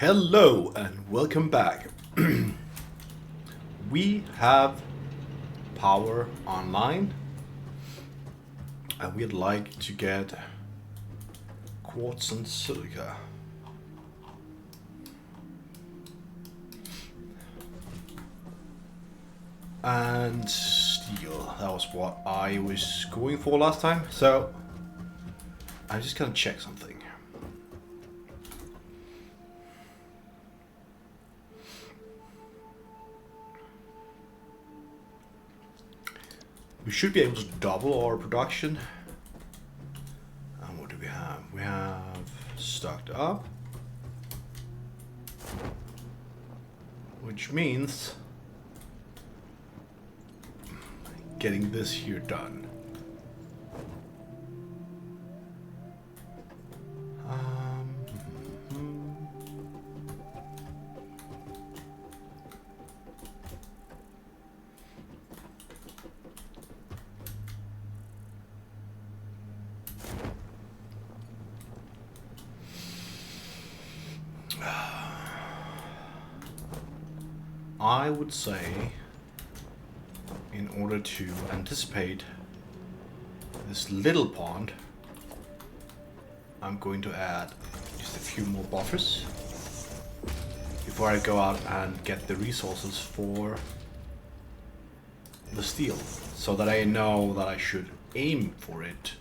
Hello and welcome back. We have power online and we'd like to get quartz and silica. And steel. That was what I was going for last time. So I'm just gonna check something. We should be able to double our production. And what do we have? We have stocked up. Which means getting this here done. I would say, in order to anticipate this little pond, I'm going to add just a few more buffers before I go out and get the resources for the steel, so that I know that I should aim for it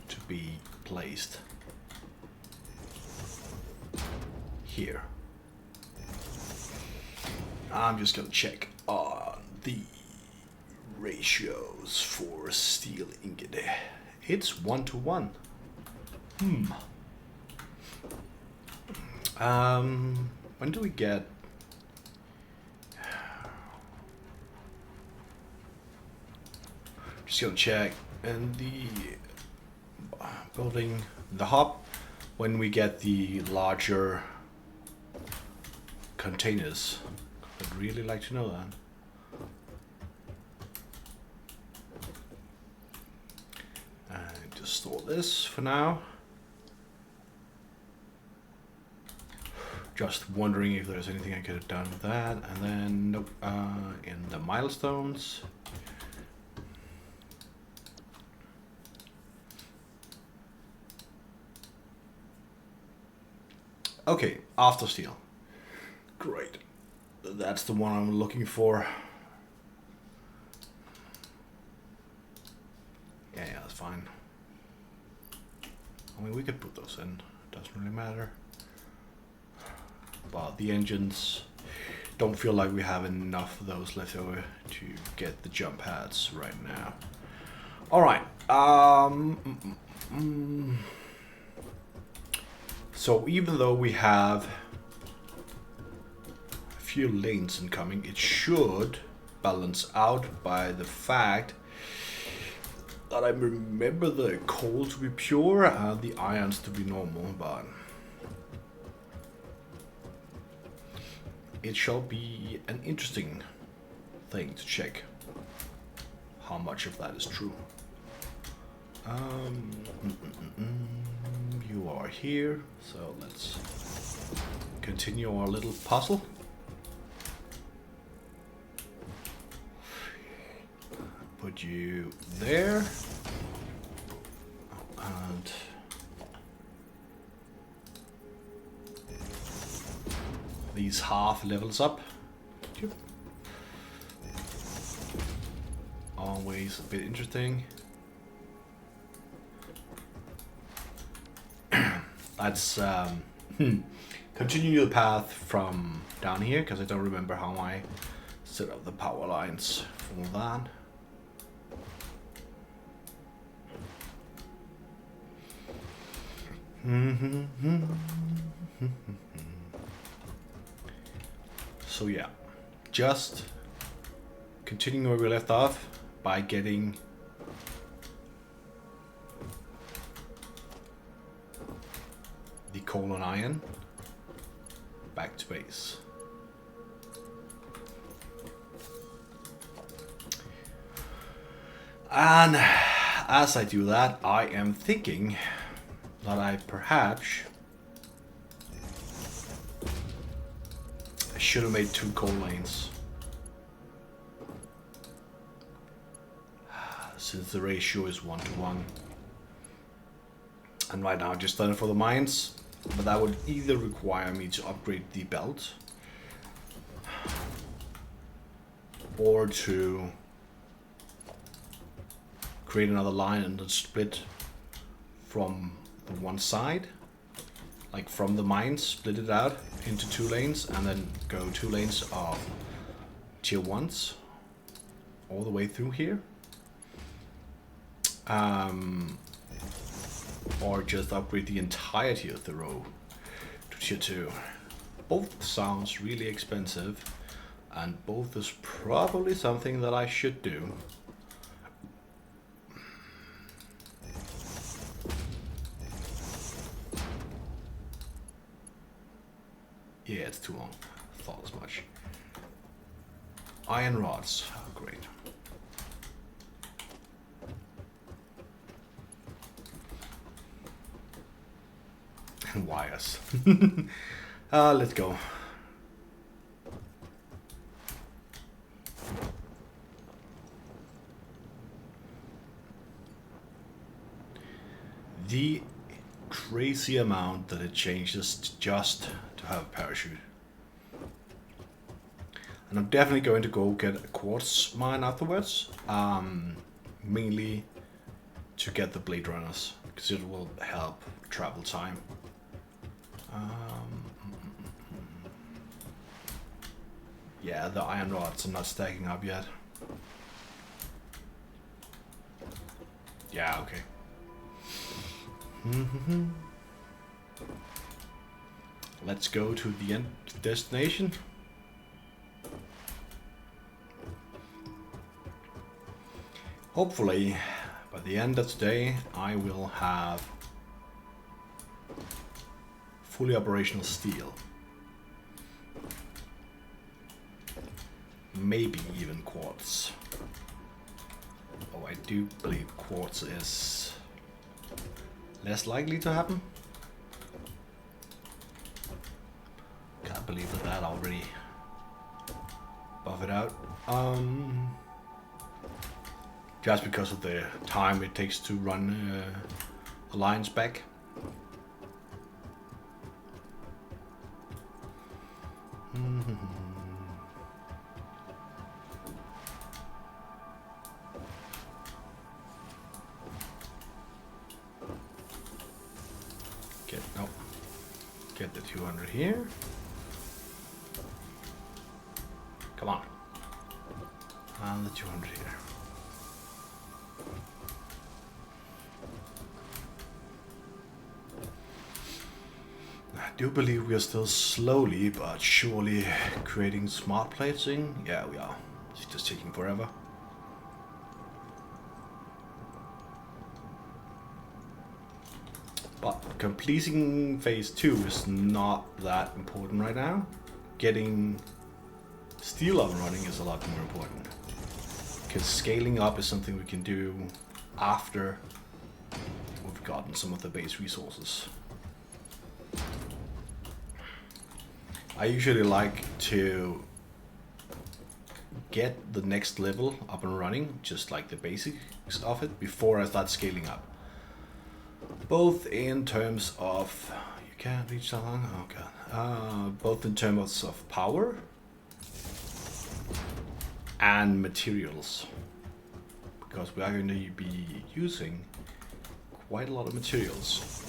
to be placed here. I'm just gonna check on the ratios for steel ingot. It's 1:1. When do we get? Just gonna check in the building the hub when we get the larger containers. I'd really like to know that. And just store this for now. Just wondering if there's anything I could have done with that. And then nope, in the milestones. Okay, after steel. Great. That's the one I'm looking for. Yeah, that's fine. I mean, we could put those in. Doesn't really matter. But the engines don't feel like we have enough of those left over to get the jump pads right now. All right. So even though we have few lanes incoming, it should balance out by the fact that I remember the coal to be pure and the ions to be normal, but it shall be an interesting thing to check how much of that is true. You are here, so let's continue our little puzzle. Put you there, and these half levels up. Always a bit interesting. Let's continue the path from down here, because I don't remember how I set up the power lines for that. So yeah, just continuing where we left off by getting the coal and iron back to base. And as I do that, I am thinking that I perhaps should have made 2 coal lanes. Since the ratio is 1-to-1. And right now I've just done it for the mines. But that would either require me to upgrade the belt. Or to create another line and then split from the one side. Like from the mines, split it out into 2 lanes and then go 2 lanes of tier 1s all the way through here. Or just upgrade the entirety of the row to tier 2. Both sounds really expensive, and both is probably something that I should do. Yeah, it's too long. I thought as much. Iron rods, oh, great. And wires. Let's go. The crazy amount that it changes just to have a parachute. And I'm definitely going to go get a quartz mine afterwards. Mainly to get the blade runners, because it will help travel time. Yeah, the iron rods are not stacking up yet. Yeah, okay. Let's go to the end destination. Hopefully, by the end of today, I will have fully operational steel. Maybe even quartz. Oh, I do believe quartz is less likely to happen. Can't believe that already buff it out. Just because of the time it takes to run Alliance back. Get the 200 here. Come on. And the 200 here. I do believe we are still slowly but surely creating smart plating. Yeah, we are. It's just taking forever. But completing phase 2 is not that important right now. Getting steel up and running is a lot more important. Because scaling up is something we can do after we've gotten some of the base resources. I usually like to get the next level up and running, just like the basics of it, before I start scaling up. Both in terms of, you can't reach that long, oh god. Both in terms of power and materials, because we are going to be using quite a lot of materials.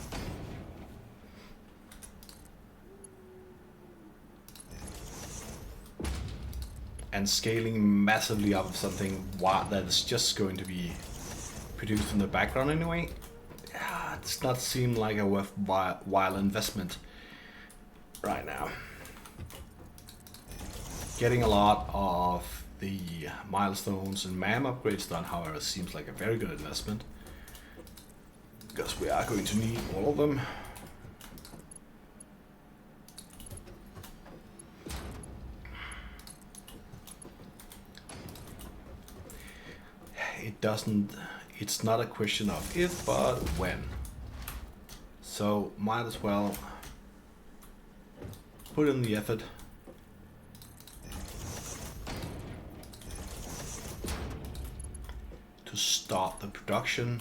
And scaling massively up of something that is just going to be produced in the background anyway, it does not seem like a worthwhile investment right now. Getting a lot of the milestones and MAM upgrades done, however, seems like a very good investment, because we are going to need all of them. It's not a question of if, but when. So might as well put in the effort to start the production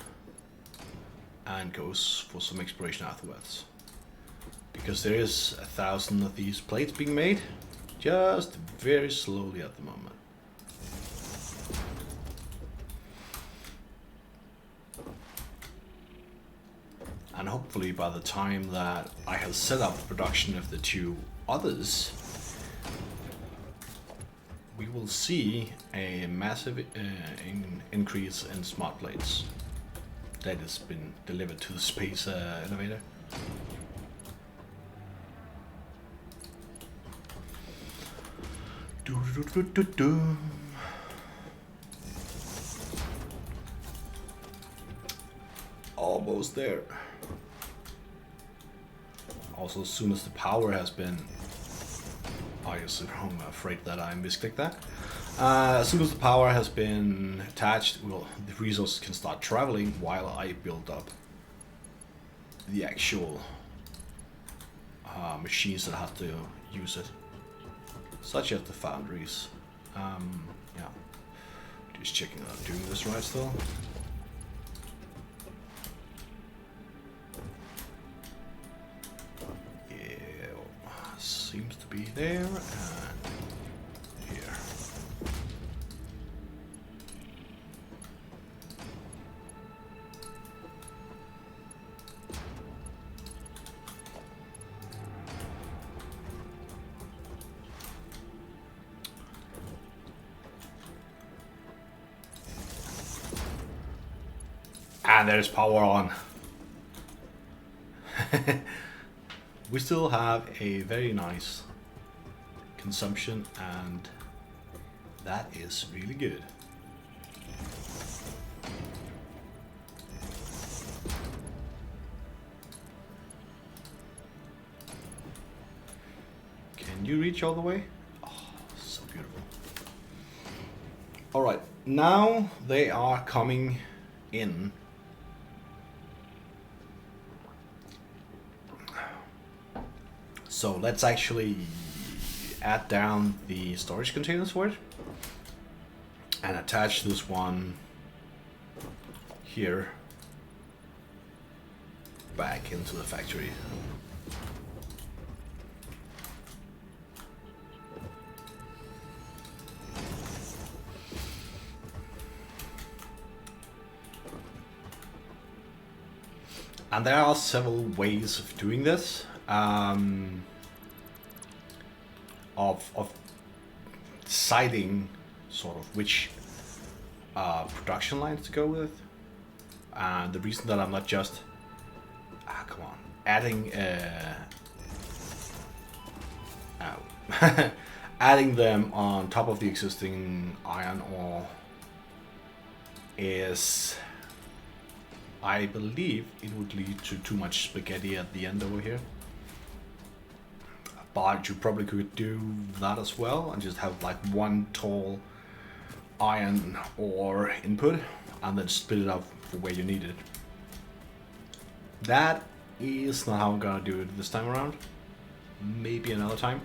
and goes for some exploration afterwards. Because there is 1,000 of these plates being made, just very slowly at the moment. And hopefully by the time that I have set up the production of the two others, we will see a massive increase in smart plates that has been delivered to the space elevator. Almost there. Also, as soon as the power has been... I guess I'm afraid that I misclicked that. As soon as the power has been attached, well, the resources can start traveling while I build up the actual machines that have to use it, such as the foundries. Yeah, just checking that I'm doing this right still. Seems to be there and here. And there's power on. We still have a very nice consumption, and that is really good. Can you reach all the way? Oh, so beautiful. All right, now they are coming in. So let's actually add down the storage containers for it and attach this one here back into the factory. And there are several ways of doing this. Of deciding sort of which production lines to go with, and the reason that I'm not just adding adding them on top of the existing iron ore is I believe it would lead to too much spaghetti at the end over here. But you probably could do that as well and just have like one tall iron ore input and then split it up for where you need it. That is not how I'm gonna do it this time around. Maybe another time.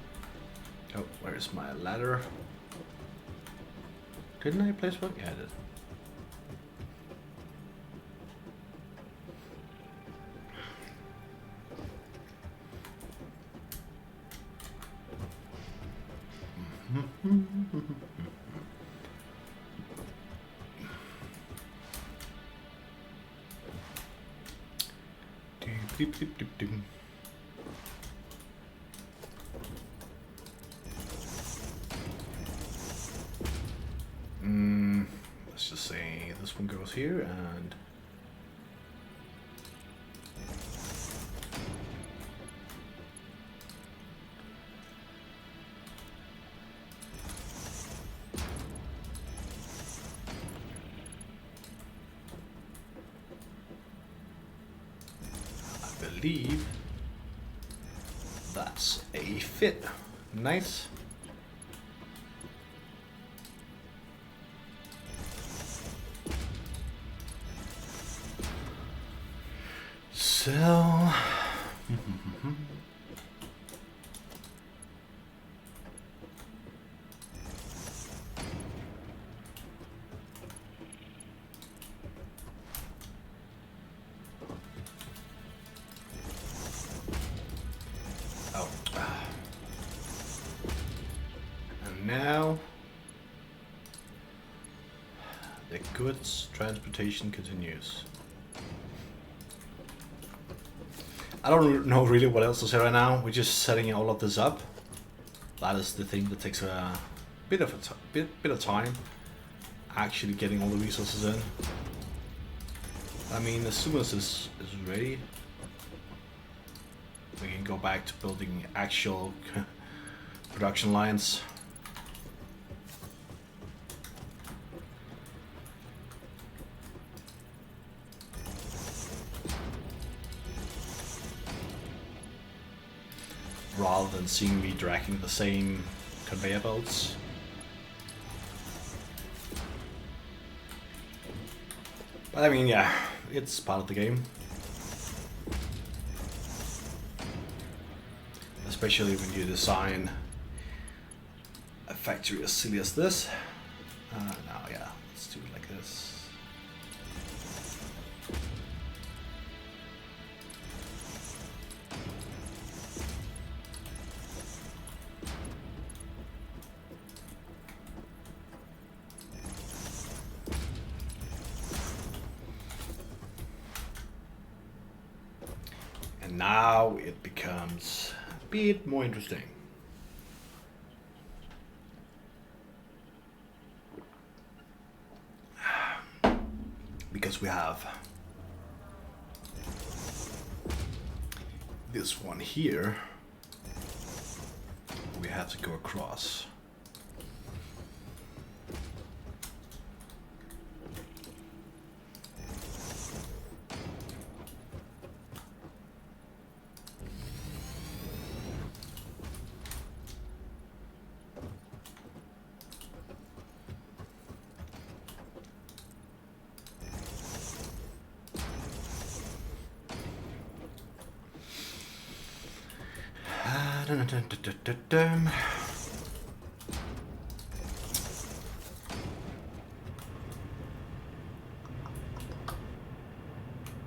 Oh, where's my ladder? Didn't I place one? Yeah, I did. Let's just say this one goes here and I believe that's a fit. Nice. So now the goods transportation continues. I don't know really what else to say right now. We're just setting all of this up. That is the thing that takes a bit of time. Actually getting all the resources in. I mean, as soon as this is ready, we can go back to building actual production lines. Rather than seeing me dragging the same conveyor belts. But I mean, yeah, it's part of the game. Especially when you design a factory as silly as this. Now, yeah, let's do it like this. Now it becomes a bit more interesting. Because we have this one here, we have to go across.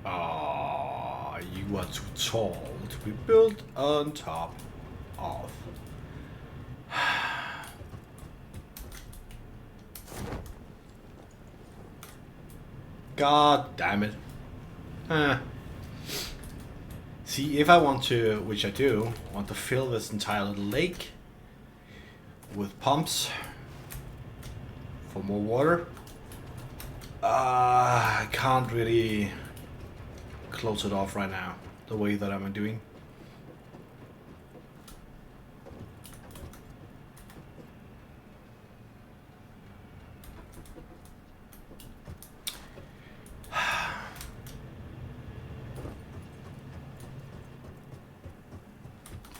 Ah, you are too tall to be built on top of. God damn it. See, if I want to, which I do, want to fill this entire little lake with pumps for more water, I can't really close it off right now the way that I'm doing.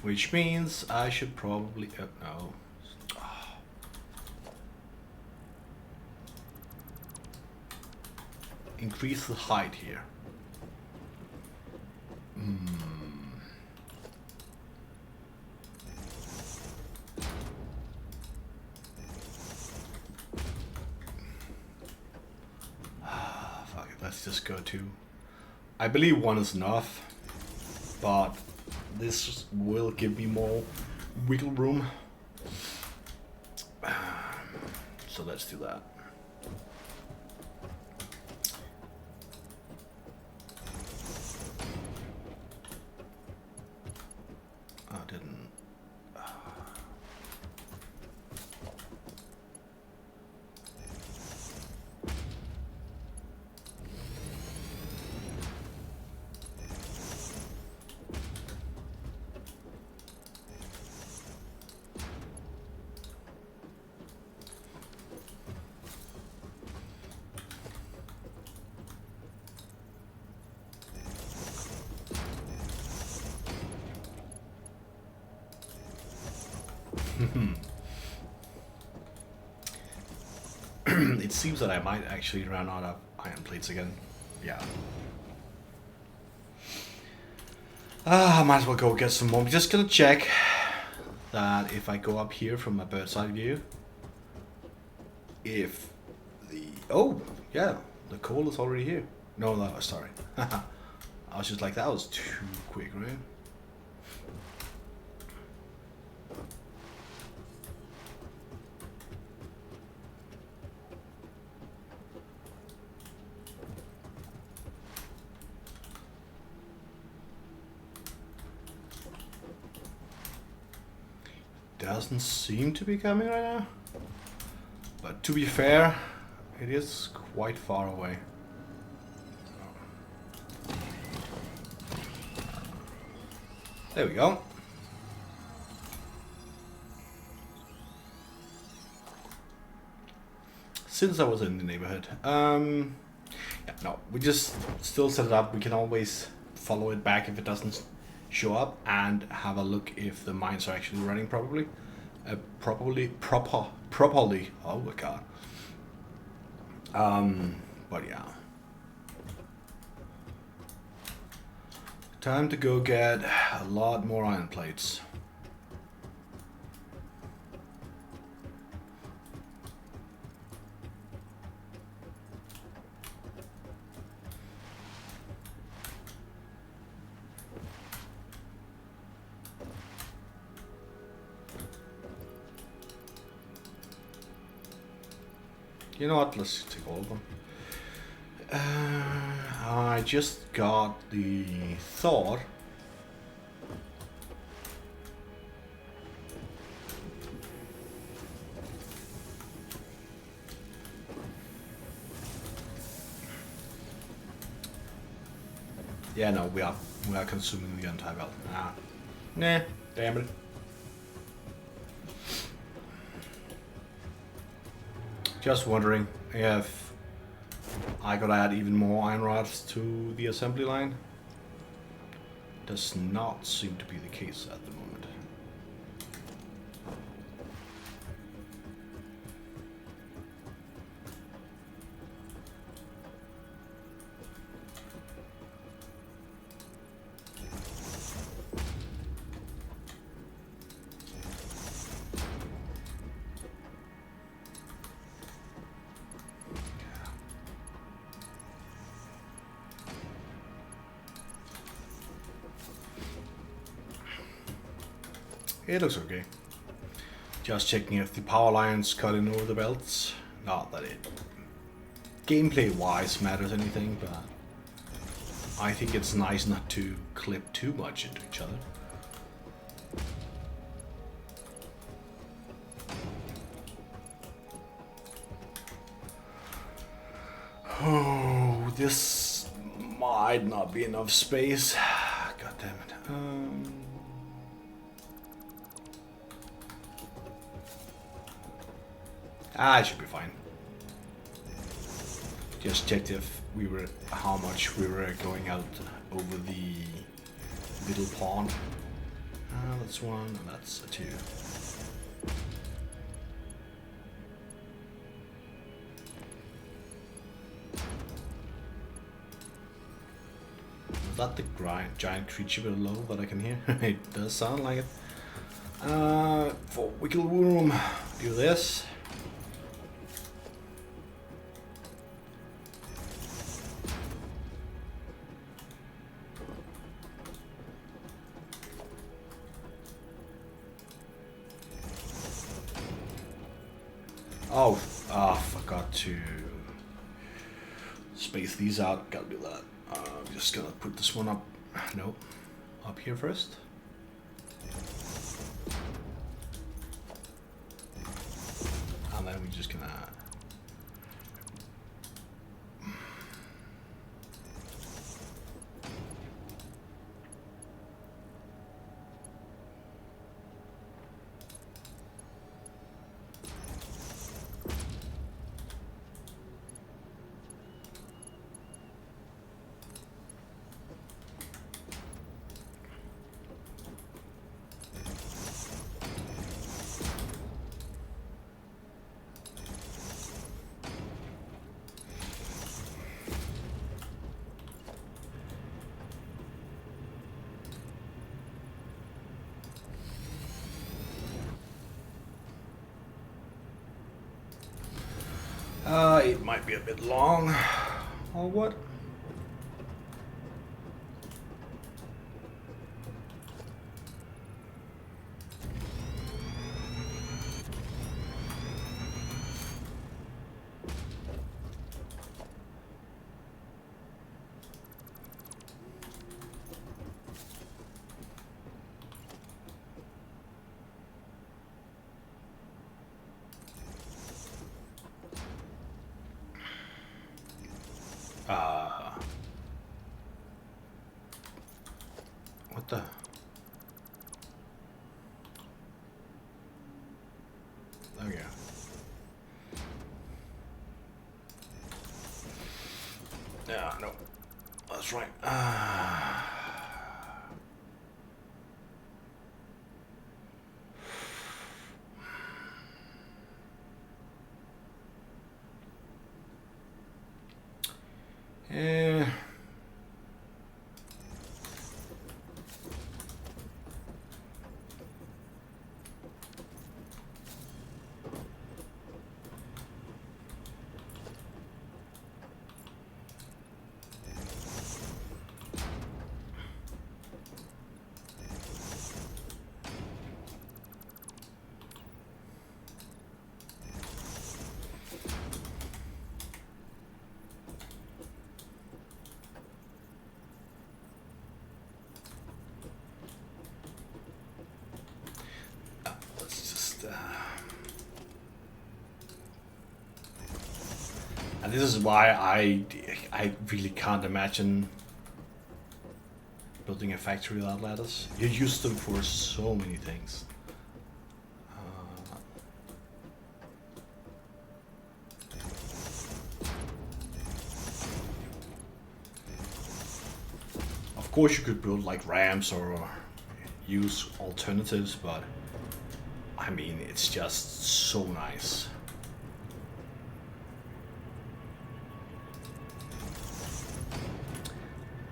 Which means I should probably no. Increase the height here. Fuck it, let's just go to. I believe one is enough, but this will give me more wiggle room. So let's do that. I didn't. It seems that I might actually run out of iron plates again. Yeah. I might as well go get some more. I'm just gonna check that if I go up here from a bird's eye view, if the... Oh, yeah, the coal is already here. No, sorry. I was just like, that was too quick, right? doesn't seem to be coming right now. But to be fair, it is quite far away. There we go. Since I was in the neighborhood. Yeah, no, we just still set it up. We can always follow it back if it doesn't show up and have a look if the mines are actually running properly. Properly. Oh my god. But yeah. Time to go get a lot more iron plates. You know what, let's take all of them. I just got the thought. Yeah, no, we are consuming the entire belt. Nah, damn it. Just wondering if I gotta add even more iron rods to the assembly line. Does not seem to be the case at the moment. It looks okay. Just checking if the power line's cutting over the belts. Not that it gameplay-wise matters anything, but I think it's nice not to clip too much into each other. Oh, this might not be enough space. God damn it. It should be fine. Just checked if we were how much we were going out over the little pond. That's one, and that's a two. Is that the giant creature below that I can hear? It does sound like it. For wiggle room, do this. Oh, forgot to space these out. Gotta do that. I'm just gonna put this one up. Nope, up here first. And then we're just gonna. It might be a bit long, or what? What the? There we go. Yeah, no. That's right. And this is why I really can't imagine building a factory without ladders. You use them for so many things. Of course you could build like ramps or use alternatives, but I mean, it's just so nice.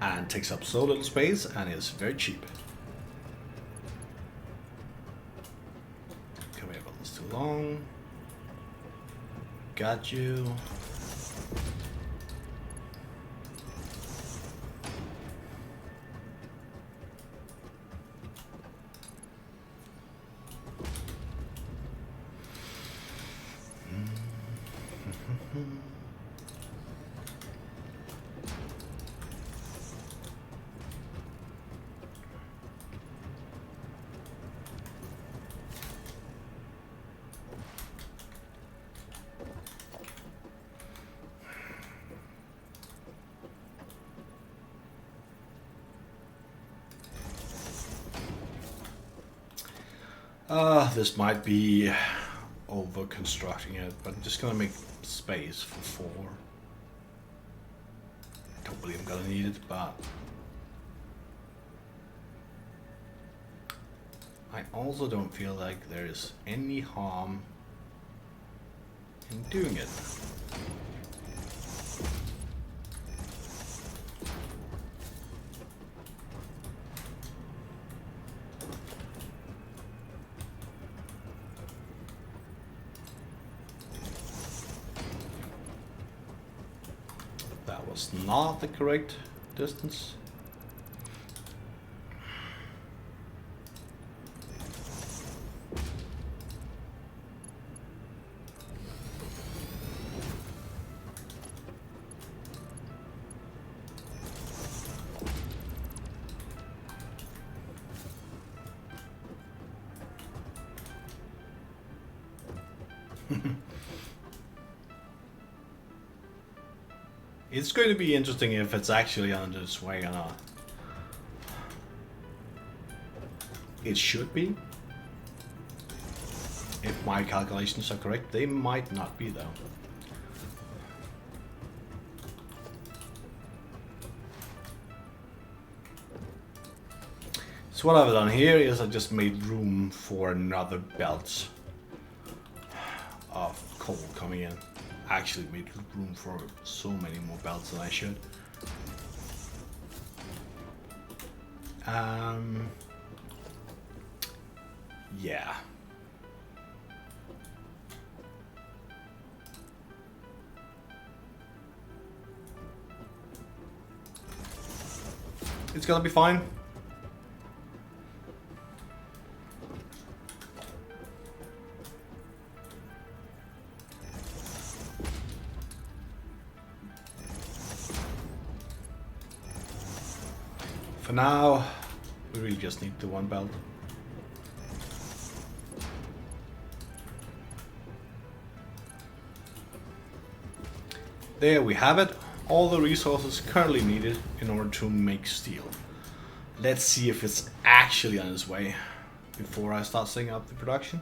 And takes up so little space and is very cheap. Come here, but it's too long. Got you. This might be over constructing it, but I'm just gonna make space for 4. Don't believe I'm gonna need it, but I also don't feel like there is any harm in doing it. Was not the correct distance. It's going to be interesting if it's actually under this way or not. It should be. If my calculations are correct, they might not be though. So what I've done here is I just made room for another belt of coal coming in. Actually made room for so many more belts than I should. Yeah. It's gonna be fine. For now, we really just need the one belt. There we have it. all the resources currently needed in order to make steel. Let's see if it's actually on its way before I start setting up the production.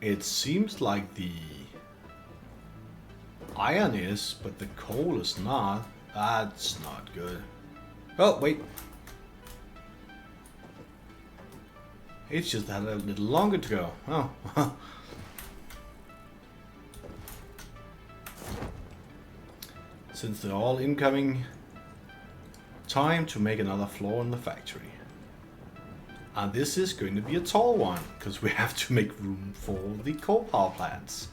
It seems like the iron is, but the coal is not. That's not good. Oh, wait. It's just had a little longer to go. Oh. Since they're all incoming, time to make another floor in the factory. And this is going to be a tall one, because we have to make room for the coal power plants.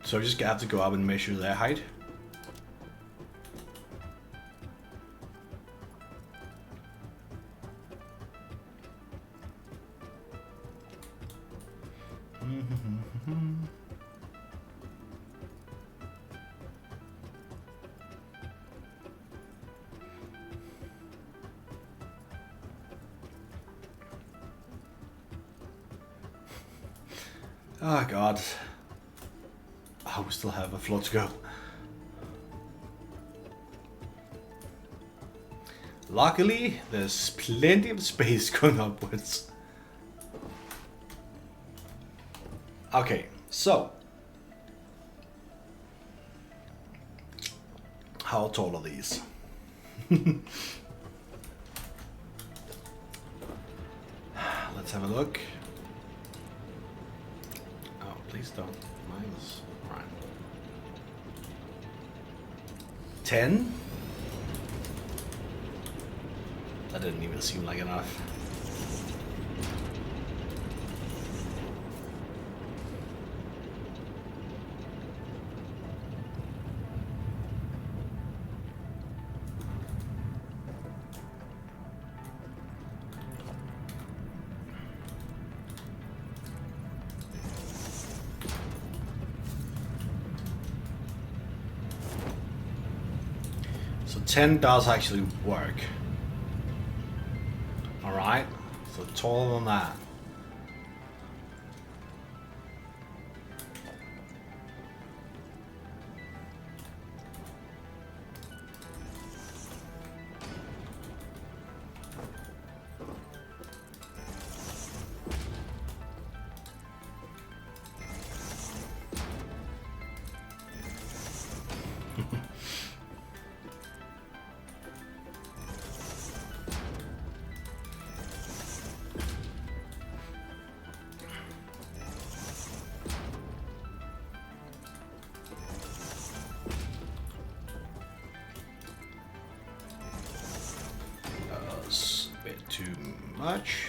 So we just have to go up and measure their height. Oh god. Oh, we still have a floor to go. Luckily, there's plenty of space going upwards. Okay, so. How tall are these? Let's have a look. Please don't minus. Right. 10? That didn't even seem like enough. So 10 does actually work. Alright, so taller than that. Too much.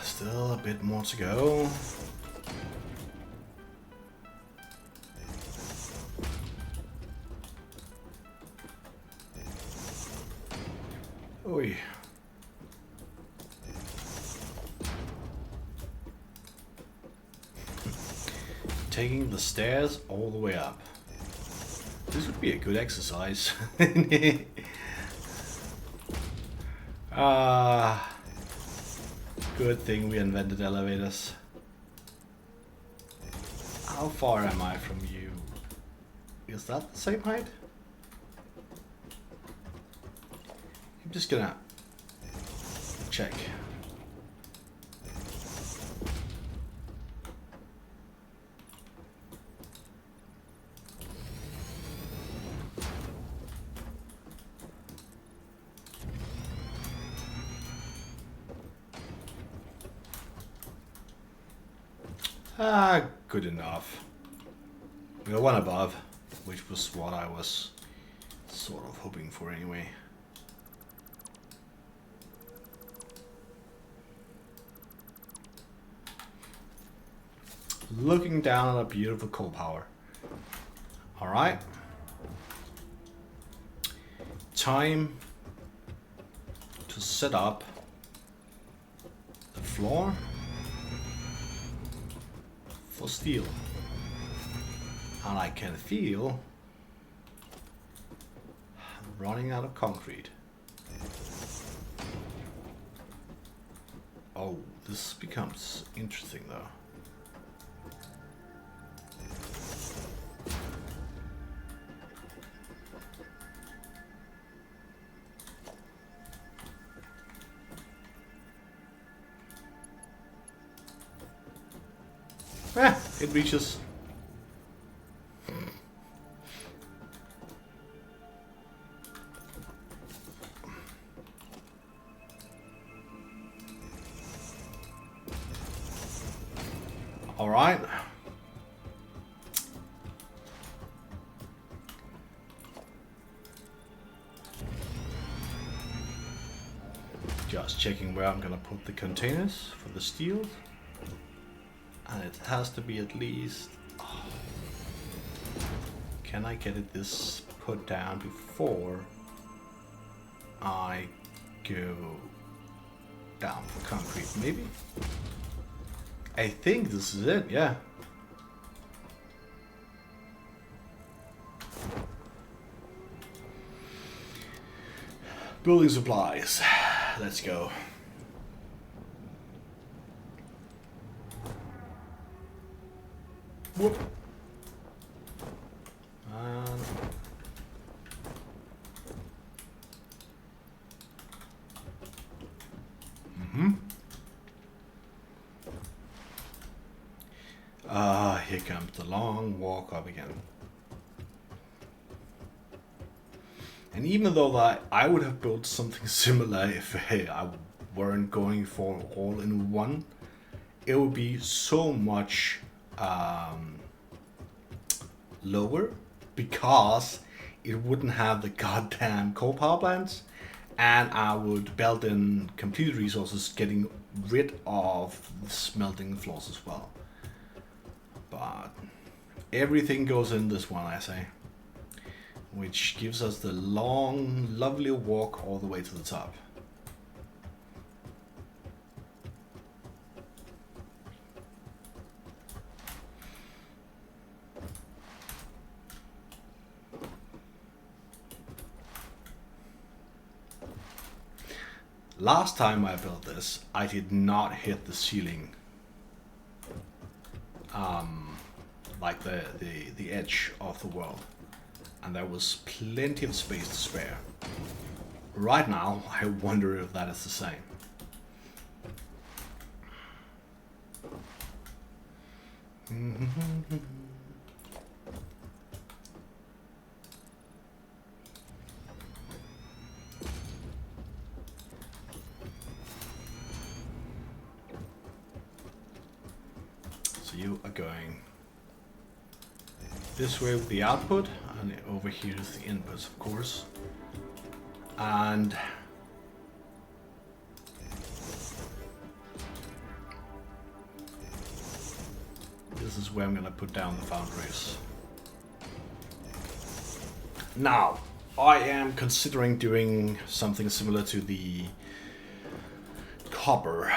Still a bit more to go. Oi. Taking the stairs all the way up. This would be a good exercise. Good thing we invented elevators. How far am I from you? Is that the same height? I'm just gonna check. Good enough. We got one above, which was what I was sort of hoping for anyway. Looking down on a beautiful coal power. Alright. time to set up the floor for steel. And I can feel running out of concrete. Oh, this becomes interesting though. It reaches. All right. Just checking where I'm gonna put the containers for the steel. And it has to be at least... Oh. Can I get it this put down before I go down for concrete? Maybe? I think this is it, yeah. Building supplies. Let's go. Whoop. Here comes the long walk up again. And even though that I would have built something similar if I weren't going for all in one, it would be so much lower because it wouldn't have the goddamn coal power plants, and I would build in complete resources getting rid of the smelting floors as well. But everything goes in this one, I say, which gives us the long, lovely walk all the way to the top. Last time I built this, I did not hit the ceiling, like the edge of the world, and there was plenty of space to spare. Right now, I wonder if that is the same. So you are going this way with the output, and over here is the inputs, of course. And this is where I'm gonna put down the foundries. Now, I am considering doing something similar to the copper,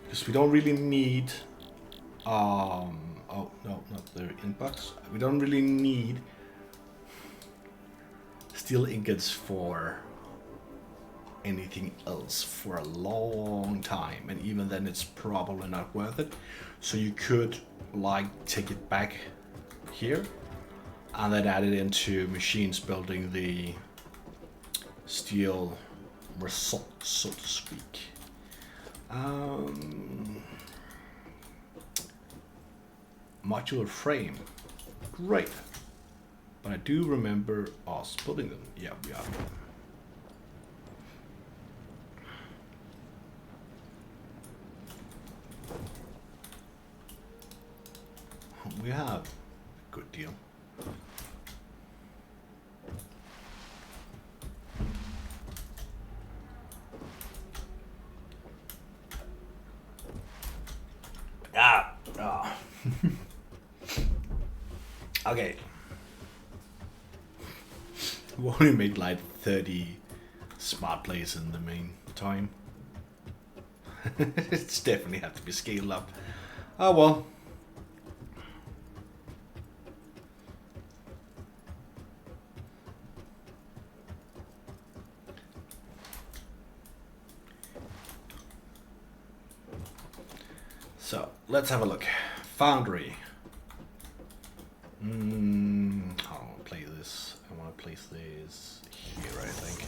because we don't really need oh no, not the inbox. We don't really need steel ingots for anything else for a long time, and even then it's probably not worth it. So you could like take it back here and then add it into machines building the steel result, so to speak. Modular frame, great. But I do remember us building them. Yeah, we are. We have a good deal. Okay. We only made like 30 smart plates in the main time. It's definitely have to be scaled up. Oh well. So let's have a look. Foundry. How do I want to play this? I want to place this here, I think.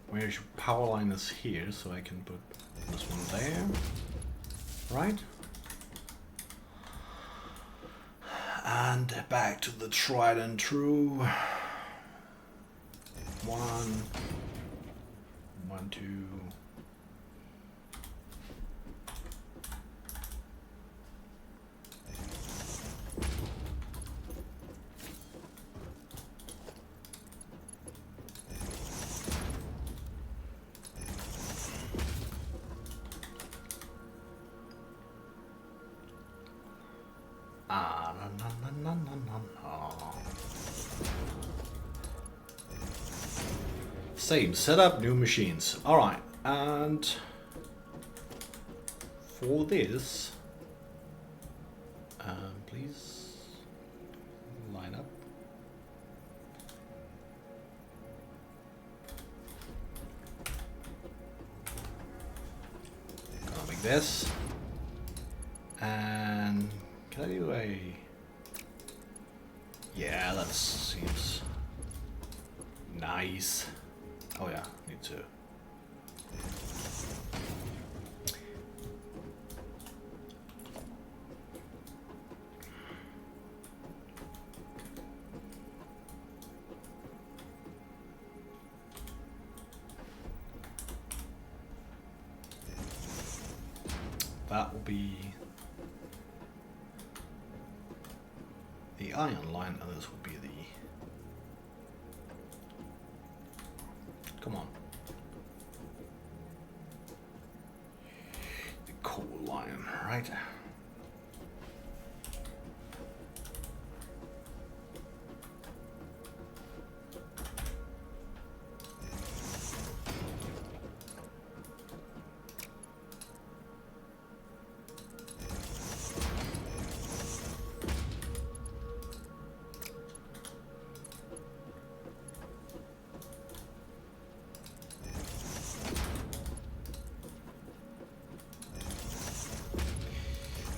Where's your power line is here, so I can put this one there. Right? And back to the tried and true. 1, 2. Same setup, new machines. Alright, and for this, please line up. Gonna make this. And can I do a... Yeah, that seems nice. Oh yeah, need to. That will be the iron line, and this will be the... Come on. The coal line, right?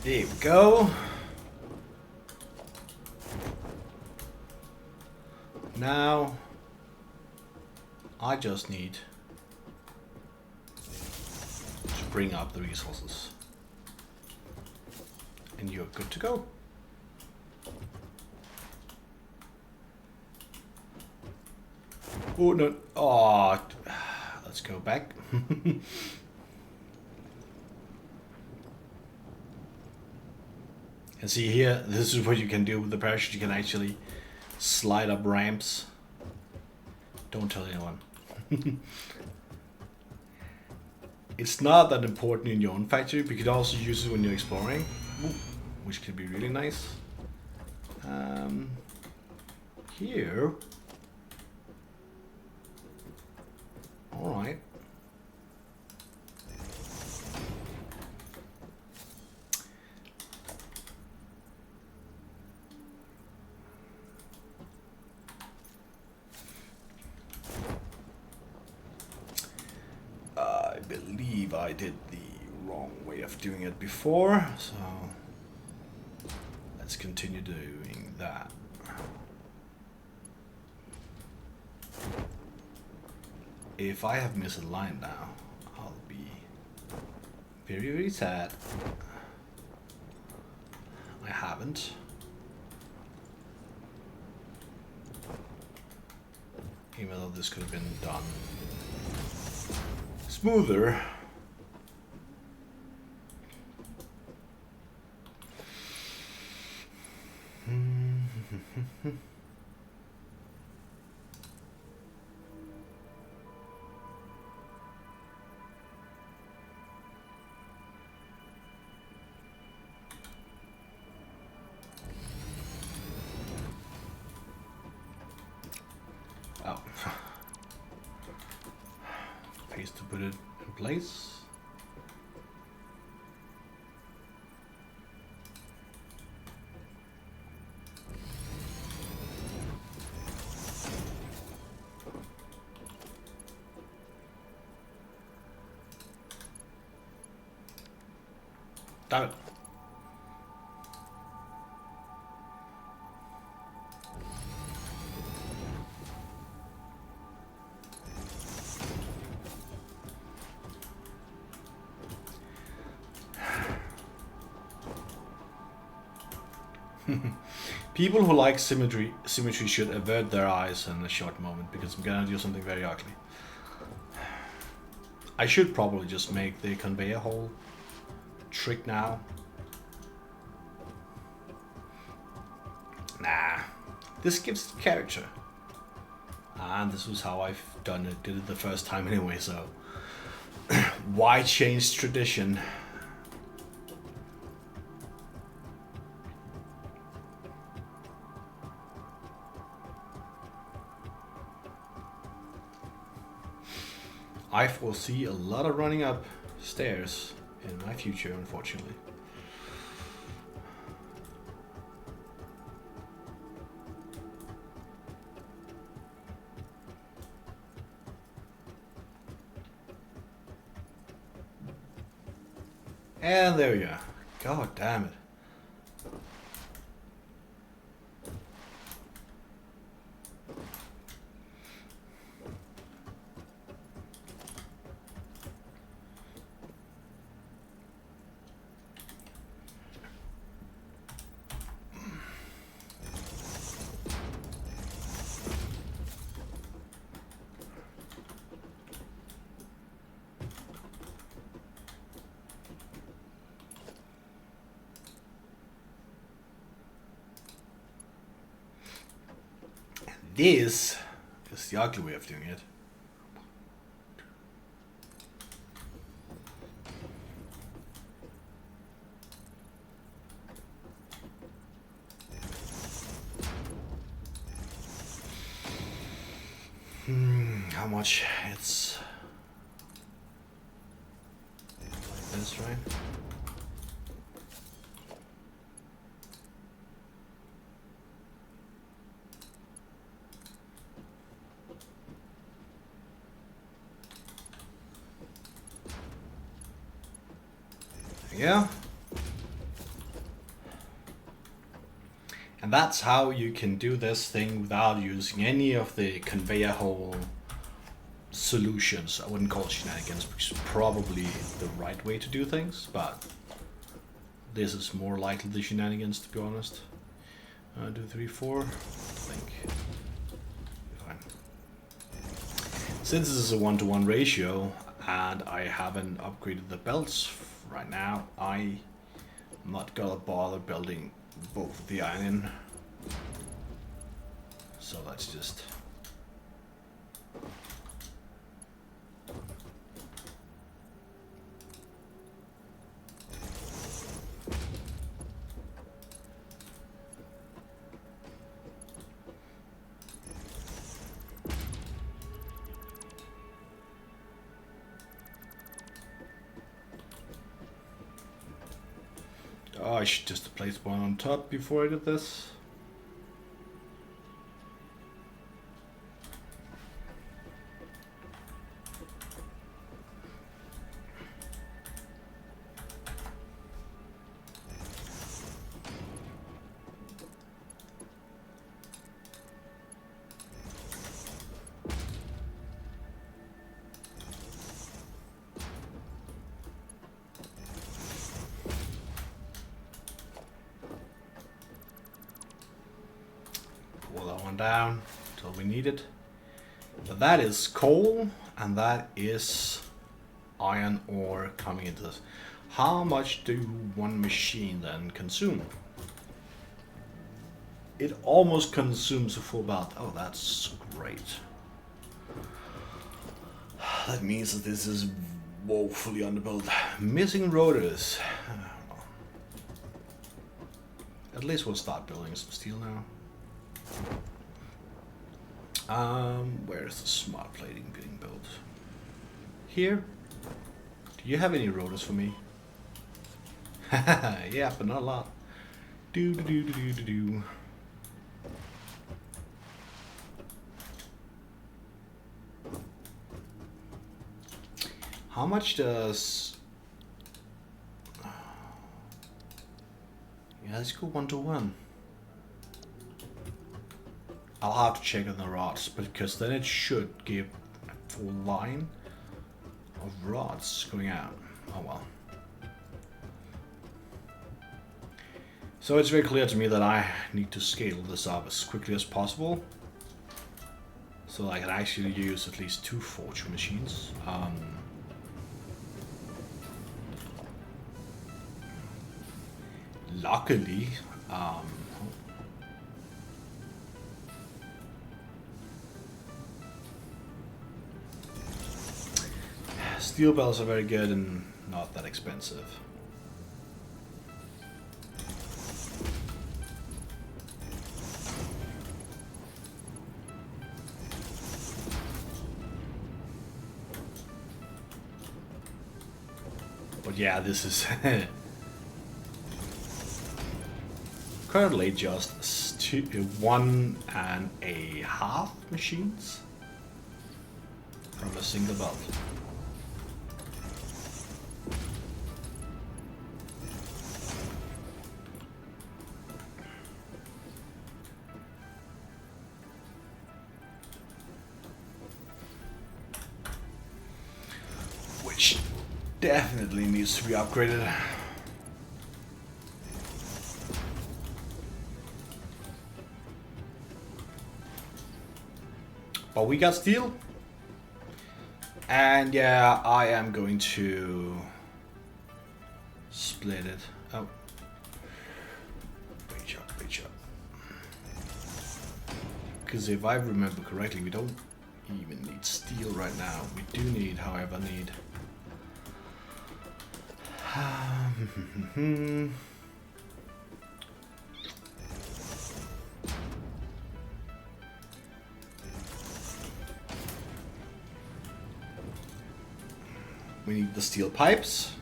There we go. Now I just need to bring up the resources, and you're good to go. Oh no! Oh, let's go back. And see here, this is what you can do with the parachute. You can actually slide up ramps. Don't tell anyone. It's not that important in your own factory, but you could also use it when you're exploring, which can be really nice. Here. Alright. I believe I did the wrong way of doing it before, so let's continue doing that. If I have misaligned now, I'll be very, very sad. I haven't. Even though this could have been done smoother. ways to put it in place. Damn it. People who like symmetry should avert their eyes in a short moment, because I'm gonna do something very ugly. I should probably just make the conveyor hole trick now. Nah, this gives it character. And this was how I've did it the first time anyway, so why change tradition? I foresee a lot of running up stairs in my future, unfortunately. And there we go. God damn it. This is the ugly way of doing it. How much? It's like this, right? Yeah. And that's how you can do this thing without using any of the conveyor hole solutions. I wouldn't call it shenanigans, which is probably the right way to do things, but this is more likely the shenanigans, to be honest. 2, 3, 4. I think. Fine. Since this is a 1-to-1 ratio and I haven't upgraded the belts right now, I'm not gonna bother building both of the iron. So let's just I should just have placed one on top before I did this. Down until we need it. But that is coal and that is iron ore coming into this. How much do one machine then consume? It almost consumes a full belt. Oh, that's great. That means that this is woefully underbuilt. Missing rotors. At least we'll start building some steel now. Where's the smart plating being built? here? Do you have any rotors for me? Yeah, but not a lot. Do do do do do do do. How much does... Yeah, let's go 1-to-1. I'll have to check on the rods, because then it should give a full line of rods going out. Oh well. So it's very clear to me that I need to scale this up as quickly as possible, so I can actually use at least 2 forge machines. Luckily, steel bells are very good and not that expensive. But yeah, this is currently just 1.5 machines from a single belt. Which definitely needs to be upgraded. But we got steel. And yeah, I am going to split it. Oh. Reach up, reach up. Because if I remember correctly, we don't even need steel right now. We do need, however, need... We need the steel pipes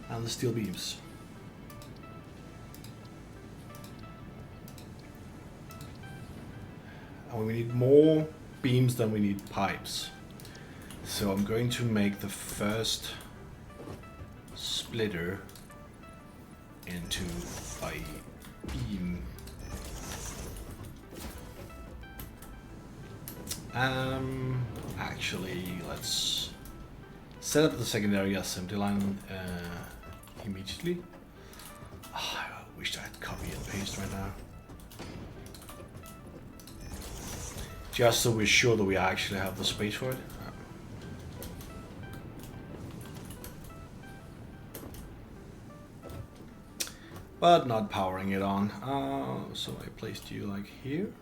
and the steel beams. And we need more beams than we need pipes. So I'm going to make the first splitter into a beam. Actually, let's set up the secondary assembly line immediately. Oh, I wish I had copy and paste right now. Just so we're sure that we actually have the space for it. But not powering it on. So I placed you like here.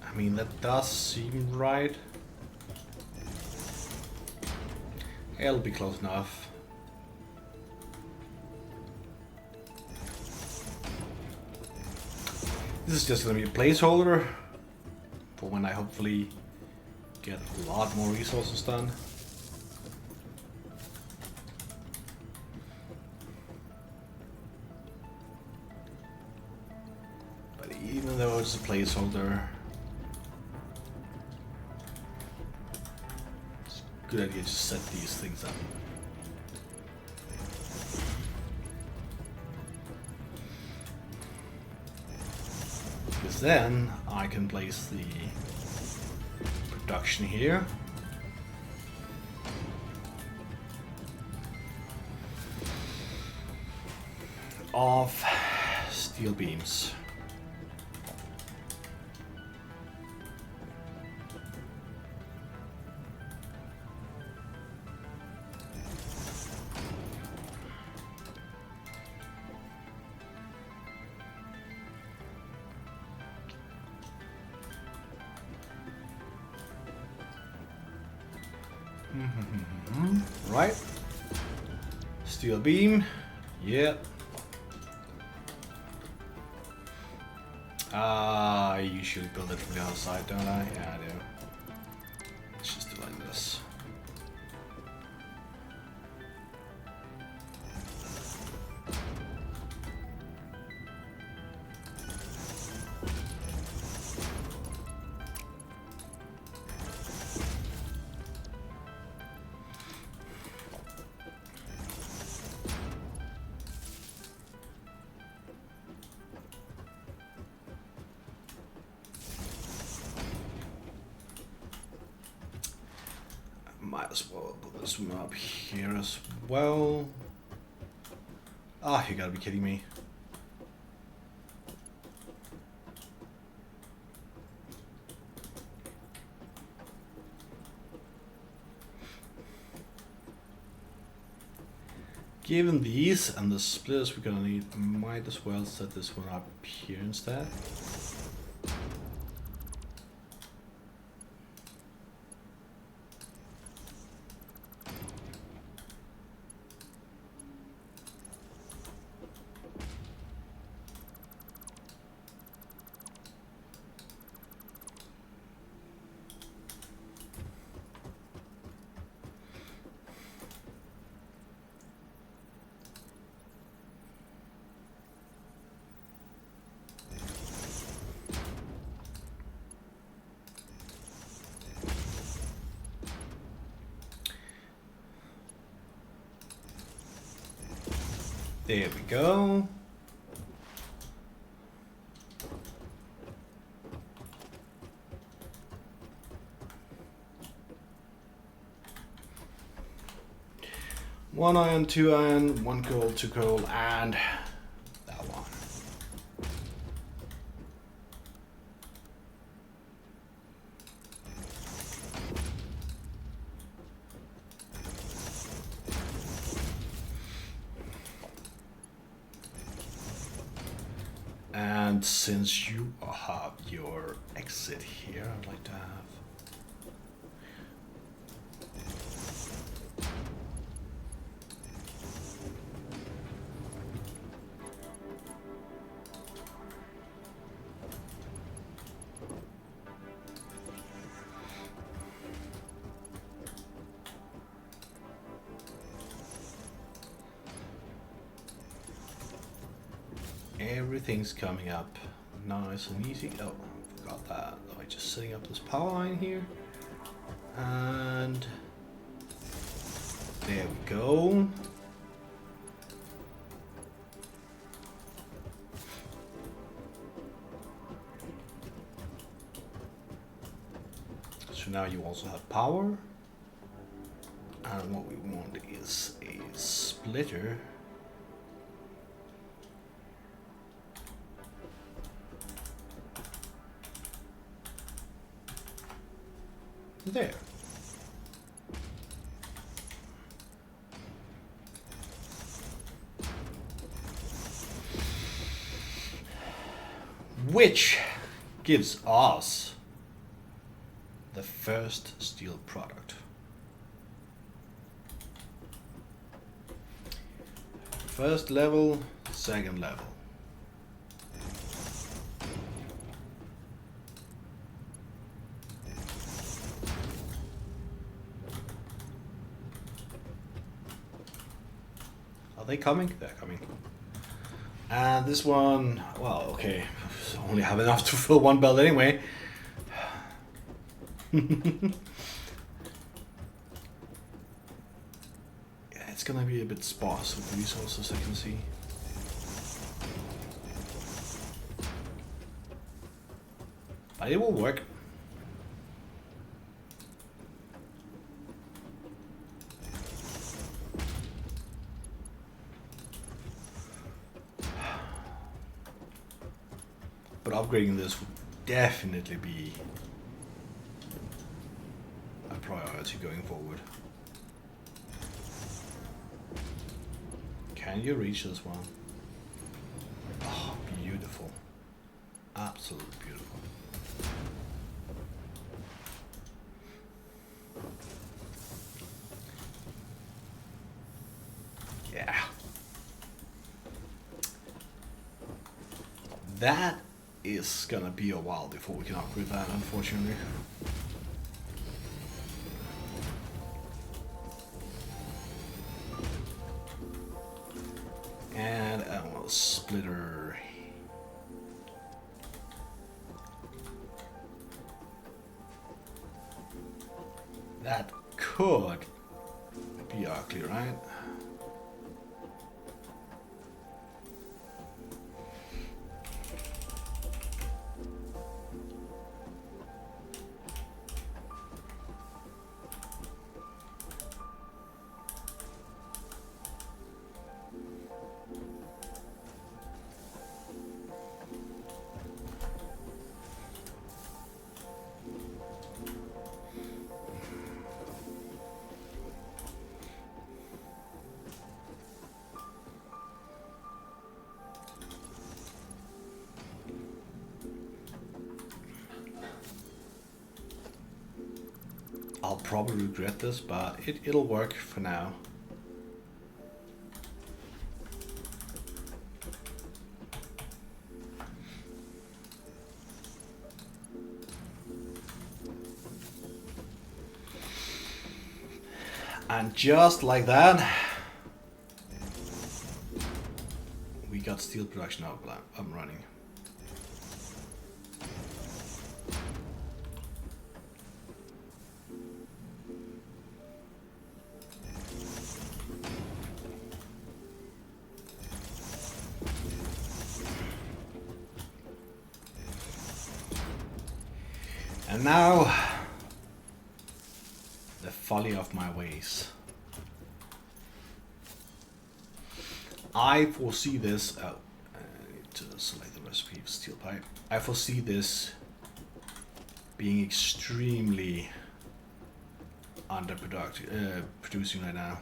I mean, that does seem right. It'll be close enough. This is just going to be a placeholder for when I hopefully get a lot more resources done. But even though it's a placeholder, it's a good idea to set these things up. Because then I can place the production here. Of steel beams. Right. Steel beam. Yep. I usually build it from the other side, don't I? Yeah, I do. Let's just do like this. Might as well put this one up here as well. Ah, you gotta be kidding me. Given these and the splitters we're gonna need, might as well set this one up here instead. There we go. One iron, two iron, one coal, two coal, and that one. And since you have your exit here, I'd like to have everything's coming up nice and easy. Oh, forgot that. I'm just setting up this power line here. And there we go. So now you also have power. And what we want is a splitter. There. Which gives us the first steel product. First level, second level. Are they coming? They're coming. And this one, well, okay, only have enough to fill one belt anyway. Yeah, it's gonna be a bit sparse with resources, I can see. But it will work. But upgrading this would definitely be a priority going forward. Can you reach this one? Oh, beautiful. Absolutely beautiful. That is gonna be a while before we can upgrade that, unfortunately. And a splitter. That could be ugly, right? I'll probably regret this, but it'll work for now. And just like that, we got steel production up and running. And now, the folly of my ways. I foresee this, I need to select the recipe of steel pipe. I foresee this being extremely producing right now.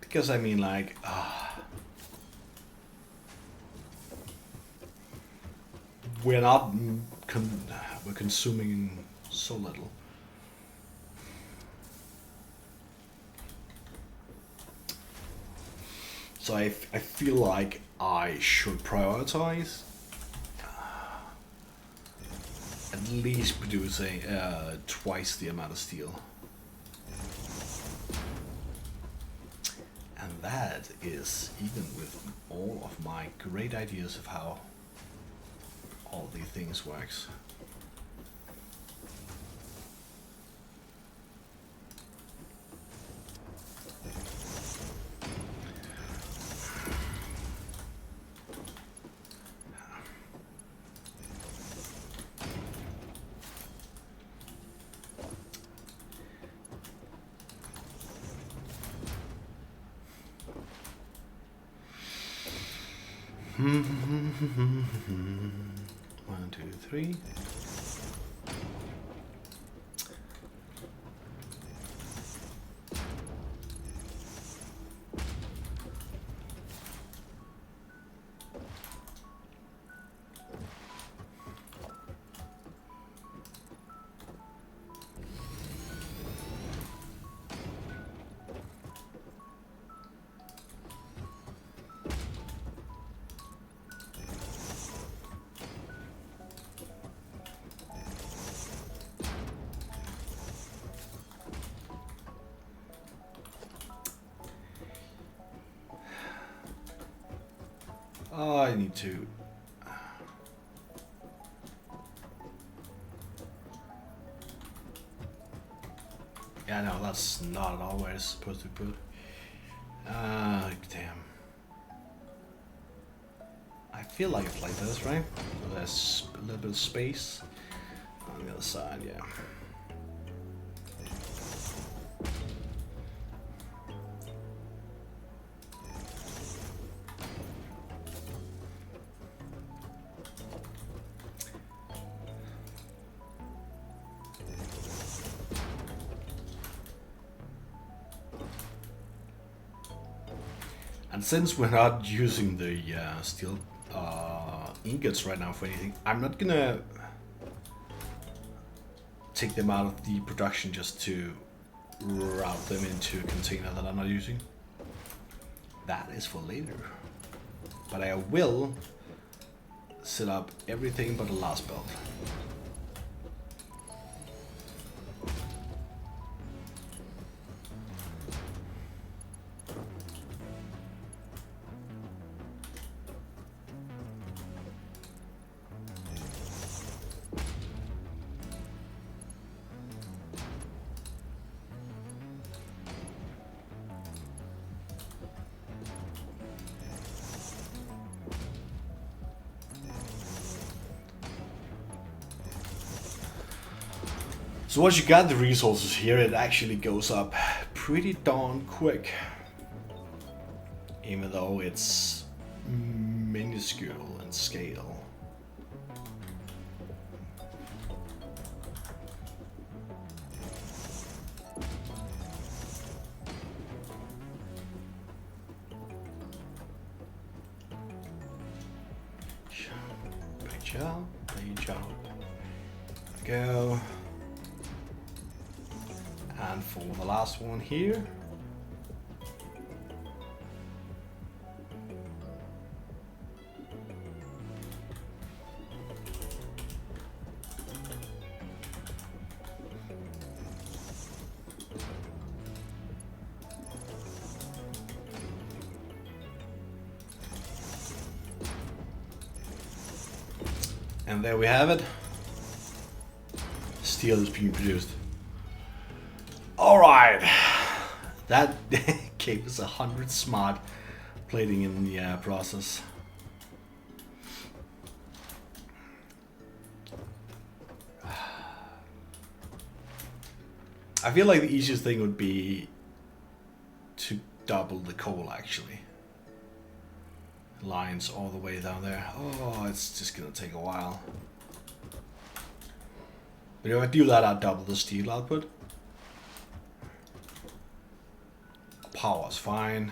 Because I mean, like, we're consuming so little. So I feel like I should prioritize at least producing twice the amount of steel. And that is even with all of my great ideas of how all these things works. One, two, three. Oh, I need to. Yeah, no, that's not at all where it's supposed to be put. Damn. I feel like it's like this, right? So there's a little bit of space on the other side, yeah. And since we're not using the steel ingots right now for anything, I'm not gonna take them out of the production just to route them into a container that I'm not using. That is for later. But I will set up everything but the last belt. So once you got the resources here, it actually goes up pretty darn quick. Even though it's minuscule in scale. Go. And for the last one here. And there we have it. Steel is being produced. Alright. That gave us 100 smart plating in the process. I feel like the easiest thing would be to double the coal actually. Lines all the way down there. Oh, it's just gonna take a while. But if I do that, I'll double the steel output. Power's fine.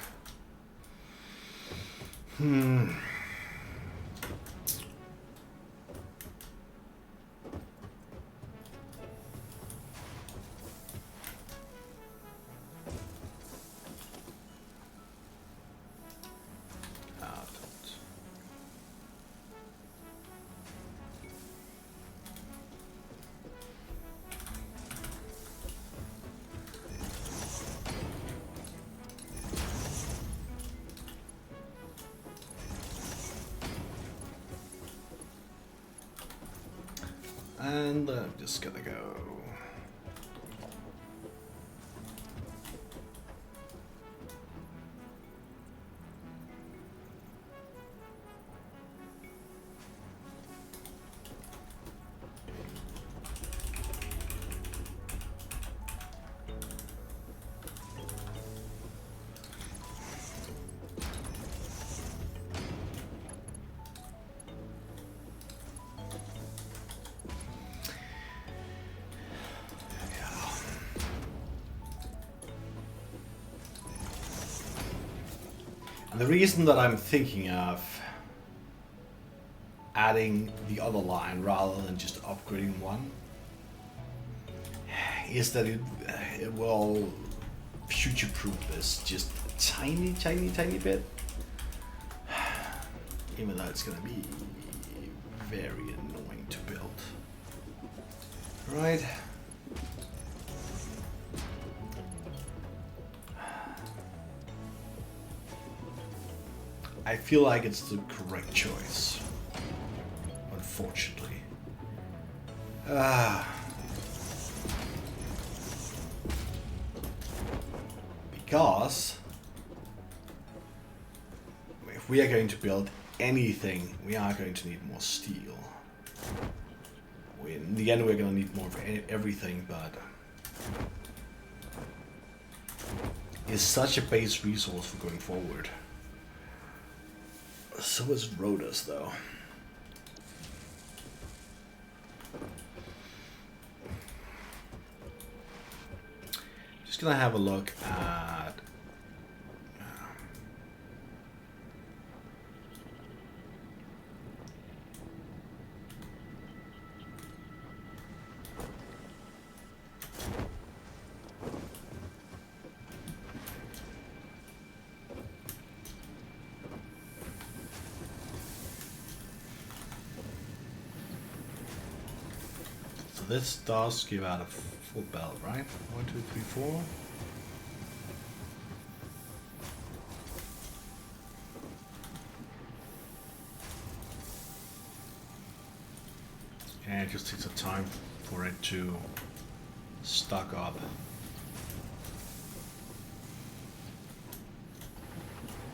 And I'm just gonna go. The reason that I'm thinking of adding the other line rather than just upgrading one is that it will future-proof this just tiny bit. Even though it's gonna be very annoying to build. Right? I feel like it's the correct choice, unfortunately. Because if we are going to build anything, we are going to need more steel. In the end, we're going to need more of everything, but it's such a base resource for going forward. So is Rhodas, though. Just gonna have a look at this does give out a full belt, right? 1, 2, 3, 4. And it just takes some time for it to stock up.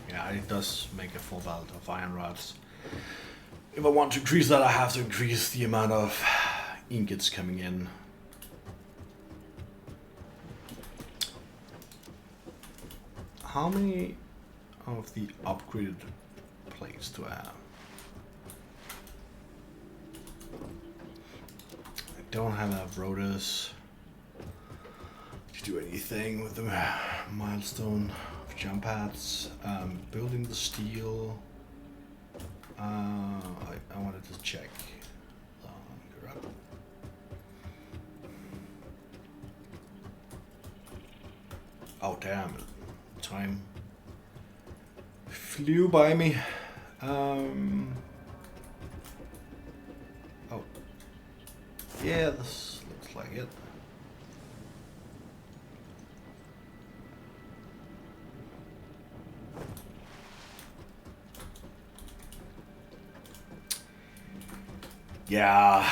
Yeah, it does make a full belt of iron rods. If I want to increase that, I have to increase the amount of ingots coming in. How many of the upgraded plates do I have? I don't have enough rotors to do anything with the milestone of jump pads. Building the steel. I wanted to check. Oh damn! Time flew by me. Oh, yeah, this looks like it. Yeah.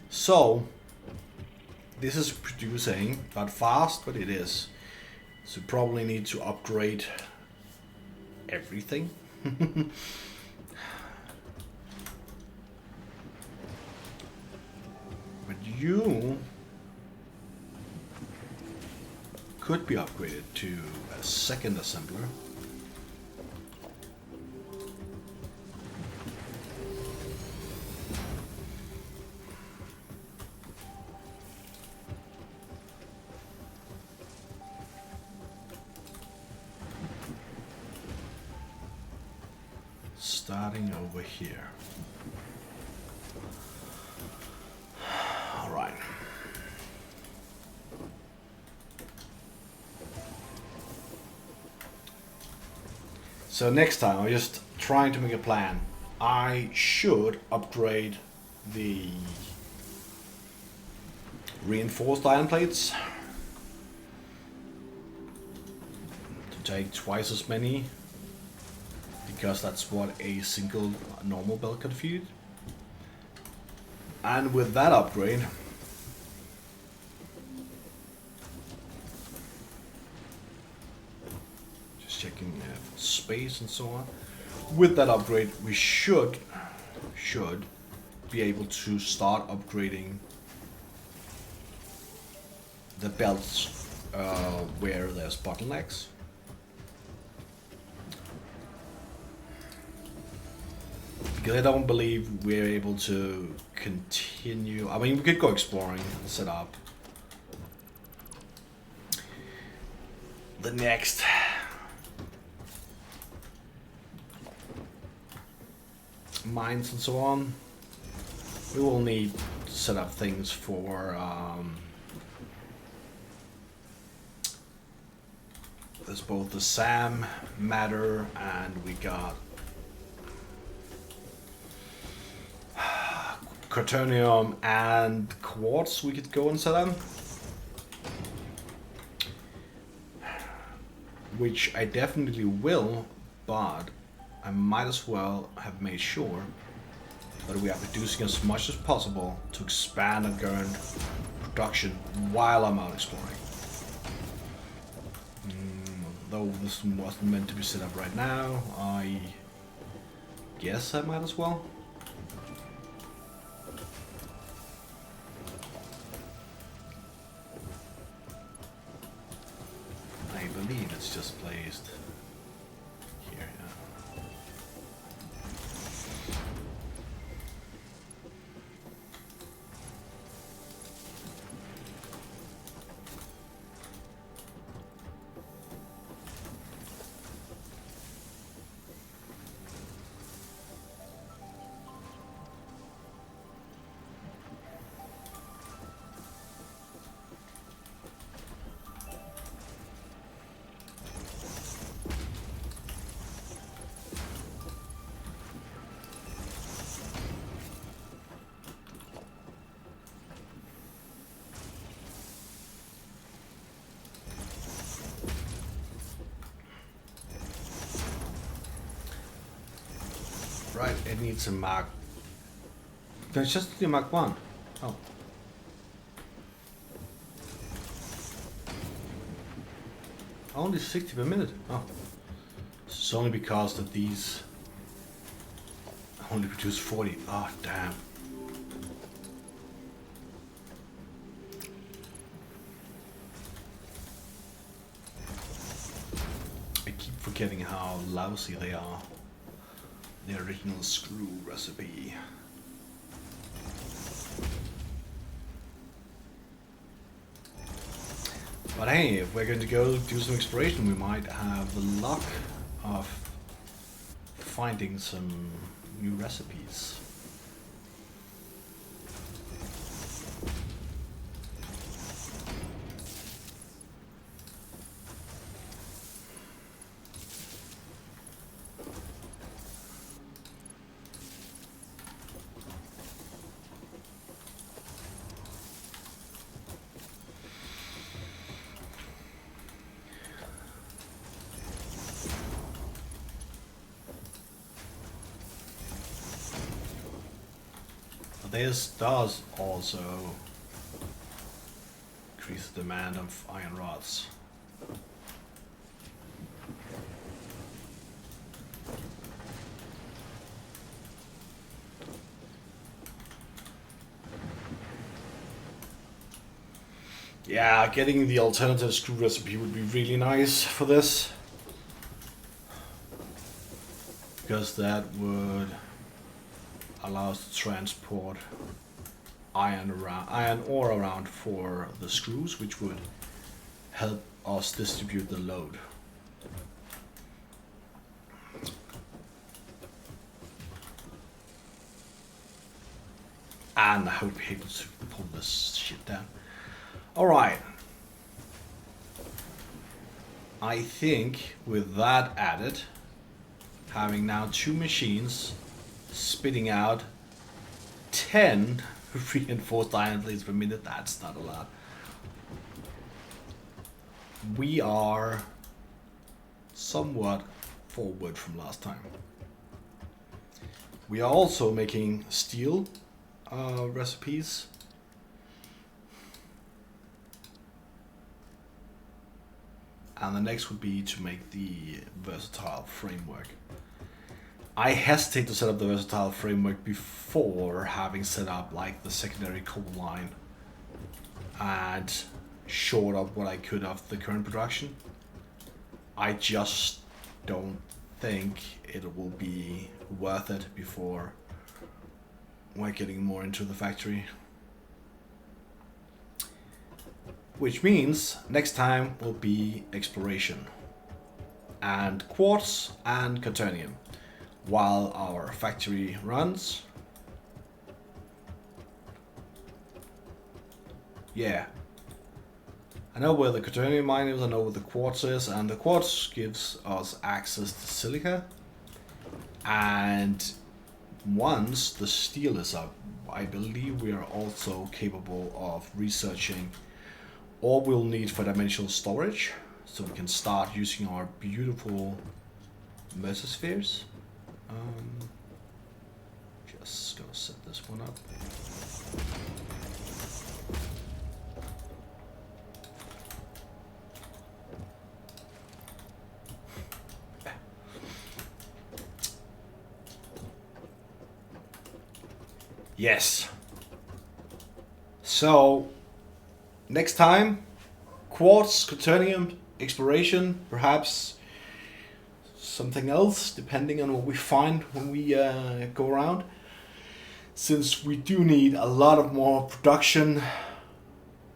So this is producing, not fast, but it is. So probably need to upgrade everything. But you could be upgraded to a second assembler. Starting over here. All right. So next time, I'm just trying to make a plan. I should upgrade the reinforced iron plates to take twice as many, because that's what a single normal belt can feed. And with that upgrade, just checking space and so on. With that upgrade, we should be able to start upgrading the belts where there's bottlenecks. Because I don't believe we're able to continue. I mean, we could go exploring and set up the next mines and so on. We will need to set up things for there's both the SAM matter, and we got caterium and quartz we could go and set up, which I definitely will, but I might as well have made sure that we are producing as much as possible to expand our current production while I'm out exploring. Though this wasn't meant to be set up right now, I guess I might as well. I believe it's just placed here. Yeah. Right, it needs a Mark. There's just the Mark 1. Oh. Only 60 per minute. Oh. It's only because that these only produce 40. Oh, damn. I keep forgetting how lousy they are. The original screw recipe. But hey, if we're going to go do some exploration, we might have the luck of finding some new recipes. This does also increase the demand of iron rods. Yeah, getting the alternative screw recipe would be really nice for this, because that would allow us to transport iron ore around for the screws, which would help us distribute the load. And I hope we're able to pull this shit down. Alright. I think with that added, having now 2 machines spitting out 10 reinforced iron plates per minute, that's not a lot. We are somewhat forward from last time. We are also making steel recipes. And the next would be to make the versatile framework. I hesitate to set up the versatile framework before having set up like the secondary coal line and shored up what I could of the current production. I just don't think it will be worth it before we're getting more into the factory. Which means next time will be exploration and quartz and caterium while our factory runs. Yeah, I know where the caterium mine is, I know where the quartz is, and the quartz gives us access to silica. And once the steel is up, I believe we are also capable of researching all we'll need for dimensional storage, so we can start using our beautiful mesospheres. Just gonna set this one up. Yes. So next time, quartz, caterium, exploration, perhaps something else, depending on what we find when we go around. Since we do need a lot of more production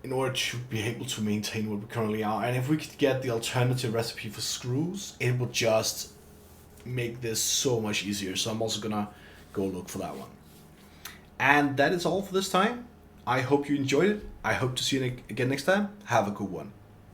in order to be able to maintain what we currently are. And if we could get the alternative recipe for screws, it would just make this so much easier. So I'm also gonna go look for that one. And that is all for this time. I hope you enjoyed it. I hope to see you again next time. Have a good one.